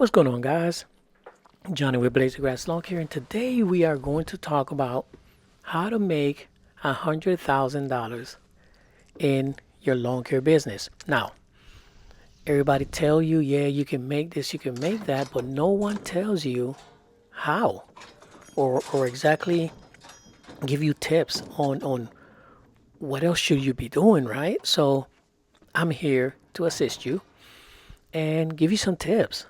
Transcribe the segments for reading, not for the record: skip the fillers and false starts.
What's going on, guys? Johnny with Blaze of Grass Lawn Care, and today we are going to talk about how to make $100,000 in your lawn care business. Now, everybody tell you, yeah, you can make this, you can make that, but no one tells you how or exactly give you tips on what else should you be doing, right? So I'm here to assist you and give you some tips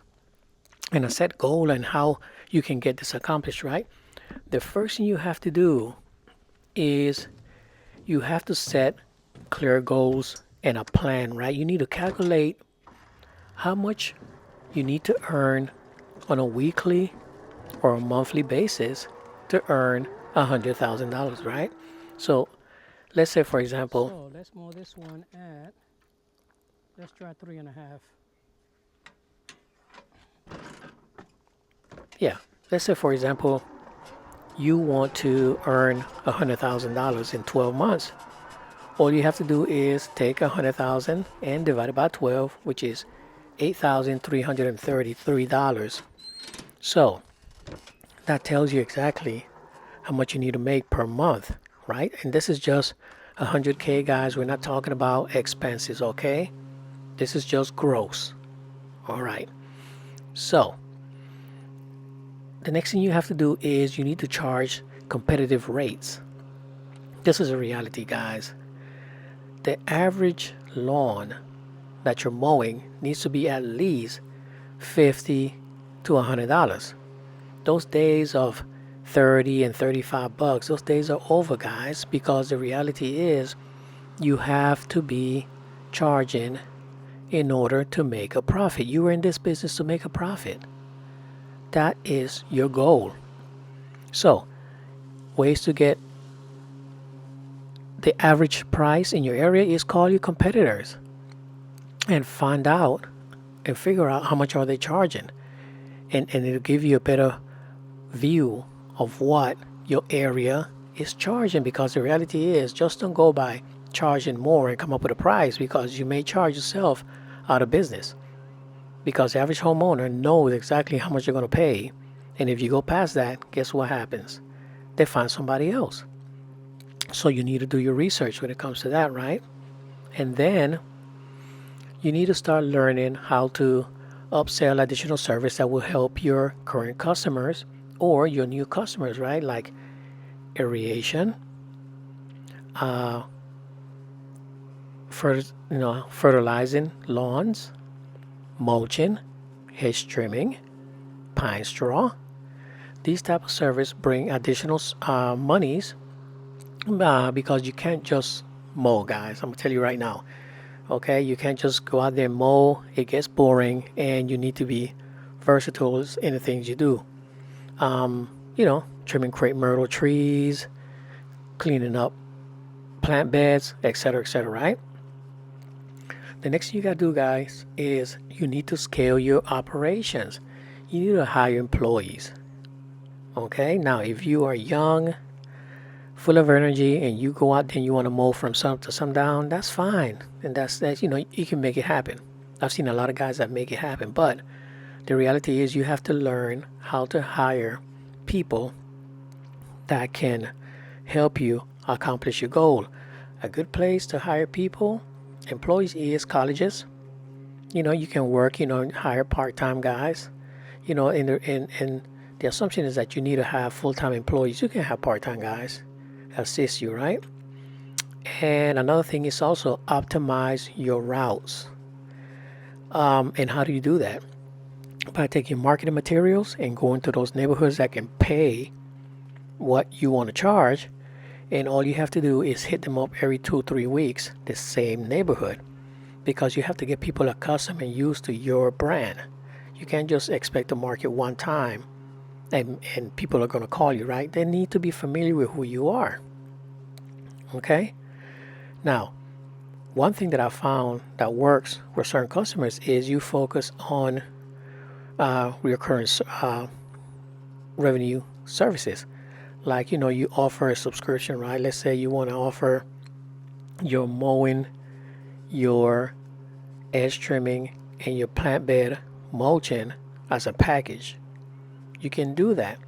and a set goal and how you can get this accomplished, right? The first thing you have to do is you have to set clear goals and a plan, right? You need to calculate how much you need to earn on a weekly or a monthly basis to earn $100,000, right? So let's say, for example, so let's mow this one at, let's try 3.5. Yeah, let's say, for example, you want to earn $100,000 in 12 months. All you have to do is take 100,000 and divide it by 12, which is $8,333. So that tells you exactly how much you need to make per month, right? And this is just 100K, guys. We're not talking about expenses, okay? This is just gross. All right. So the next thing you have to do is you need to charge competitive rates. This is a reality, guys. The average lawn that you're mowing needs to be at least $50 to $100. Those days of 30 and 35 bucks, those days are over, guys, because the reality is you have to be charging in order to make a profit. You are in this business to make a profit. That is your goal. So, ways to get the average price in your area is call your competitors and find out and figure out how much are they charging. And it'll give you a better view of what your area is charging, because the reality is just don't go by charging more and come up with a price, because you may charge yourself out of business, because the average homeowner knows exactly how much you're going to pay. And if you go past that, guess what happens? They find somebody else. So you need to do your research when it comes to that, right? And then you need to start learning how to upsell additional service that will help your current customers or your new customers, right? Like aeration, uh, fertilizing lawns, mulching, hedge trimming, pine straw. These type of service bring additional monies, because you can't just mow, guys. I'm gonna tell you right now. Okay, you can't just go out there and mow. It gets boring, and you need to be versatile in the things you do. Trimming crepe myrtle trees, cleaning up plant beds, etc., right? The next thing you gotta do, guys, is you need to scale your operations. You need to hire employees. Okay, now if you are young, full of energy, and you go out there and you want to mow from sun to sundown, that's fine. And that's you can make it happen. I've seen a lot of guys that make it happen, but the reality is you have to learn how to hire people that can help you accomplish your goal. A good place to hire people, employees, is colleges. You can work, hire part-time guys. In the assumption is that you need to have full-time employees. You can have part-time guys assist you, right? And another thing is also optimize your routes. And how do you do that? By taking marketing materials and going to those neighborhoods that can pay what you want to charge. And all you have to do is hit them up every 2-3 weeks, the same neighborhood, because you have to get people accustomed and used to your brand. You can't just expect to market one time and people are going to call you, right? They need to be familiar with who you are. Okay? Now, one thing that I found that works with certain customers is you focus on recurring revenue services. Like, you offer a subscription, right? Let's say you want to offer your mowing, your edge trimming, and your plant bed mulching as a package. You can do that.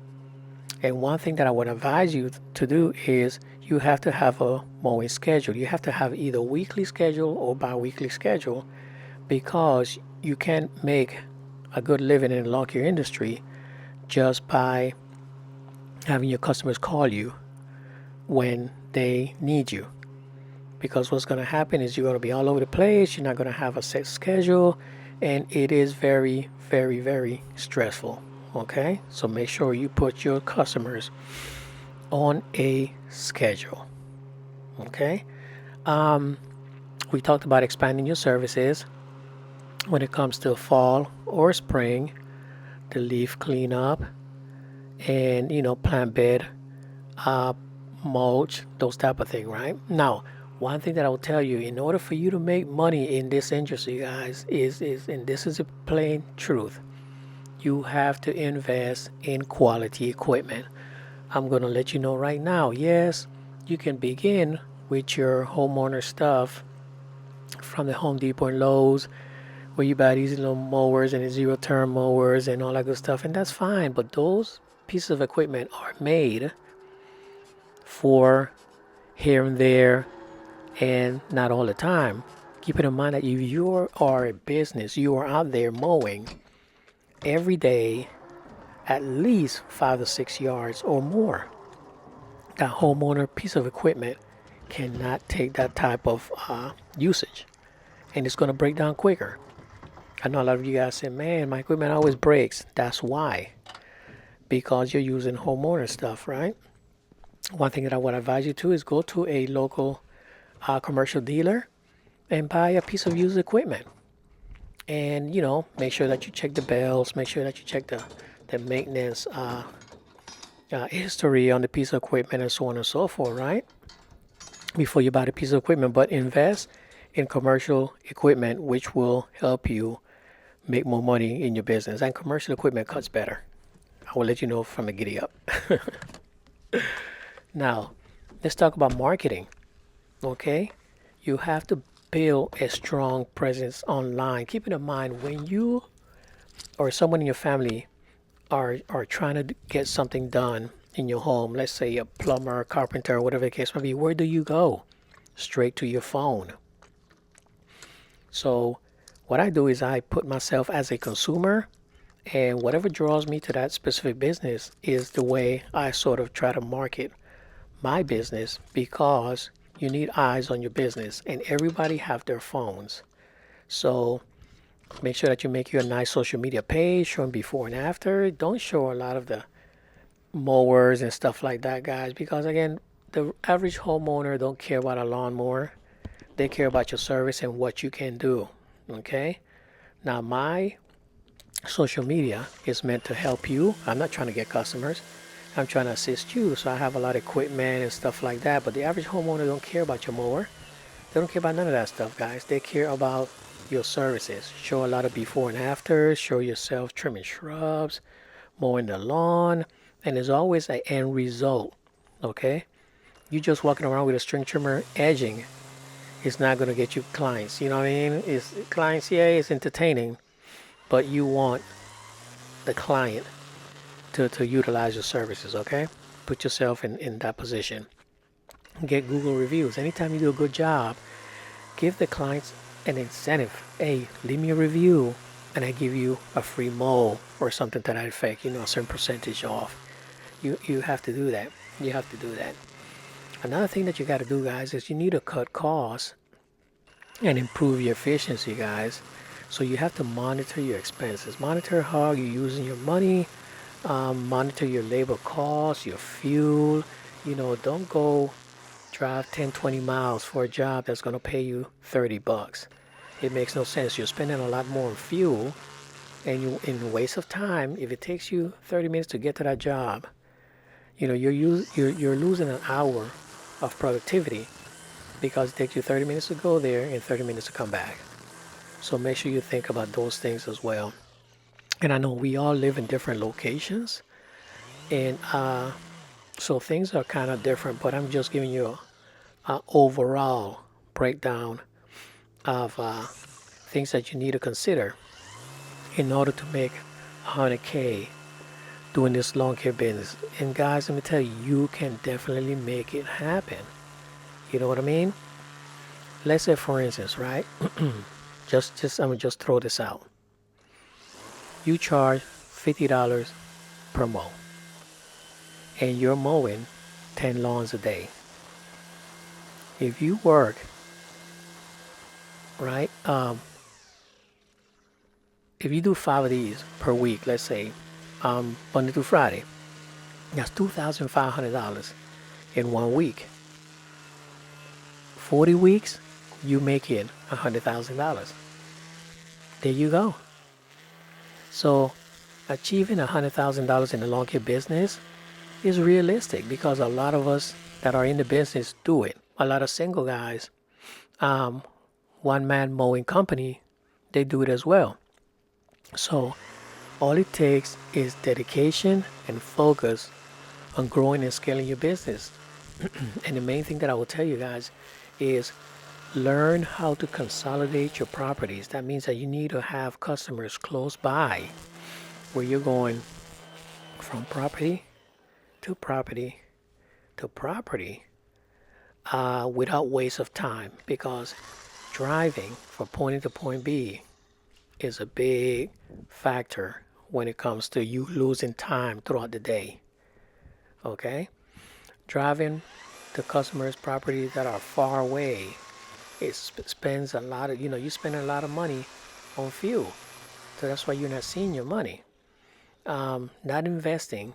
And one thing that I would advise you to do is you have to have a mowing schedule. You have to have either weekly schedule or bi-weekly schedule, because you can't make a good living in the lawn care industry just by having your customers call you when they need you. Because what's going to happen is you're going to be all over the place. You're not going to have a set schedule, and it is very, very, very stressful. Okay, so make sure you put your customers on a schedule. Okay, we talked about expanding your services when it comes to fall or spring, the leaf cleanup, and plant bed, uh, mulch, those type of thing, right? Now, one thing that I will tell you, in order for you to make money in this industry, guys, is and this is a plain truth, you have to invest in quality equipment. I'm going to let you know right now, yes, you can begin with your homeowner stuff from the Home Depot and Lowe's, where you buy these little mowers and zero turn mowers and all that good stuff, and that's fine. But those pieces of equipment are made for here and there and not all the time. Keep in mind that if you are a business, you are out there mowing every day at least 5 to 6 yards or more. That homeowner piece of equipment cannot take that type of usage, and it's going to break down quicker. I know a lot of you guys say, man, my equipment always breaks. That's why. Because you're using homeowner stuff, right? One thing that I would advise you to is go to a local commercial dealer and buy a piece of used equipment. And, make sure that you check the bells, make sure that you check the maintenance history on the piece of equipment and so on and so forth, right? Before you buy the piece of equipment. But invest in commercial equipment, which will help you make more money in your business. And commercial equipment cuts better. I will let you know from the giddy up. Now, let's talk about marketing. Okay? You have to build a strong presence online. Keep in mind, when you or someone in your family are trying to get something done in your home, let's say a plumber, carpenter, whatever the case may be, where do you go? Straight to your phone. So what I do is I put myself as a consumer, and whatever draws me to that specific business is the way I sort of try to market my business, because you need eyes on your business, and everybody have their phones. So make sure that you make you a nice social media page showing before and after. Don't show a lot of the mowers and stuff like that, guys, because again, the average homeowner don't care about a lawnmower. They care about your service and what you can do. Okay? Now, my social media is meant to help you. I'm not trying to get customers. I'm trying to assist you. So I have a lot of equipment and stuff like that. But the average homeowner don't care about your mower. They don't care about none of that stuff, guys. They care about your services. Show a lot of before and after. Show yourself trimming shrubs, mowing the lawn. And there's always an end result. Okay? You just walking around with a string trimmer edging, it's not going to get you clients. You know what I mean? It's clients, yeah, it's entertaining, but you want the client to utilize your services, okay? Put yourself in that position. Get Google reviews. Anytime you do a good job, give the clients an incentive. Hey, leave me a review, and I give you a free mow or something to that effect, a certain percentage off. You have to do that. You have to do that. Another thing that you got to do, guys, is you need to cut costs and improve your efficiency, guys. So you have to monitor your expenses. Monitor how you're using your money. Monitor your labor costs, your fuel. Don't go drive 10, 20 miles for a job that's going to pay you $30. It makes no sense. You're spending a lot more on fuel, and you in waste of time. If it takes you 30 minutes to get to that job, you're losing an hour of productivity, because it takes you 30 minutes to go there and 30 minutes to come back. So make sure you think about those things as well. And I know we all live in different locations, and so things are kind of different, but I'm just giving you an overall breakdown of things that you need to consider in order to make 100K doing this lawn care business. And guys, let me tell you, you can definitely make it happen. You know what I mean? Let's say, for instance, right? just I'm gonna just throw this out. You charge $50 per mow, and you're mowing 10 lawns a day. If you work, right? If you do 5 of these per week, let's say, Monday through Friday, that's $2,500 in 1 week. 40 weeks, you make it $100,000. There you go. So achieving $100,000 in the lawn care business is realistic because a lot of us that are in the business do it. A lot of single guys, one-man mowing company, they do it as well. So all it takes is dedication and focus on growing and scaling your business. And the main thing that I will tell you guys is learn how to consolidate your properties. That means that you need to have customers close by where you're going from property to property to property without waste of time, because driving from point A to point B is a big factor when it comes to you losing time throughout the day. Okay? Driving to customers' properties that are far away, it spends a lot of, you spend a lot of money on fuel. So that's why you're not seeing your money. Not investing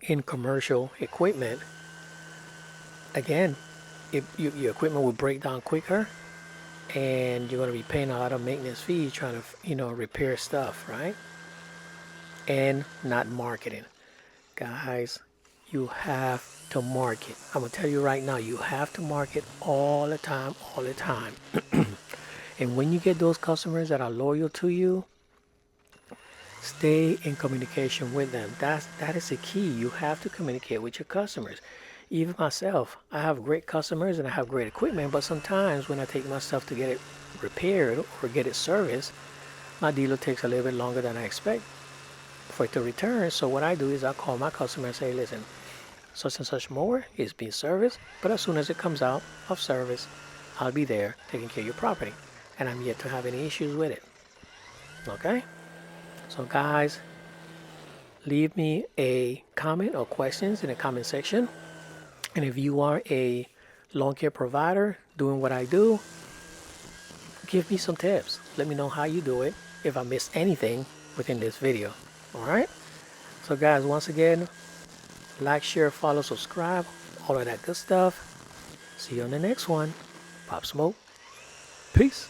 in commercial equipment, again, if your equipment will break down quicker, and you're going to be paying a lot of maintenance fees trying to, repair stuff, right? And not marketing. Guys, you have to market. I'm going to tell you right now, you have to market all the time, all the time. And when you get those customers that are loyal to you, stay in communication with them. That is the key. You have to communicate with your customers. Even myself, I have great customers and I have great equipment, but sometimes when I take my stuff to get it repaired or get it serviced, my dealer takes a little bit longer than I expect for it to return. So what I do is I call my customer and say, listen, such and such mower is being serviced, but as soon as it comes out of service, I'll be there taking care of your property, and I'm yet to have any issues with it. Okay? So guys, leave me a comment or questions in the comment section. And if you are a lawn care provider doing what I do, give me some tips. Let me know how you do it, if I missed anything within this video. Alright? So guys, once again, like, share, follow, subscribe, all of that good stuff. See you on the next one. Pop Smoke. Peace.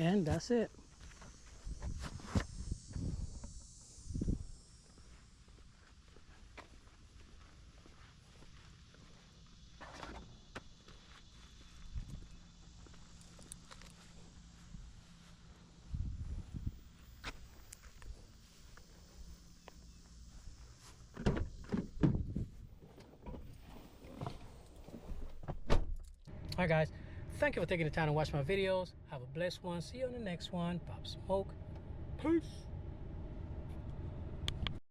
And that's it. All right, guys, thank you for taking the time to watch my videos. Have a blessed one. See you on the next one. Pop Smoke. Peace.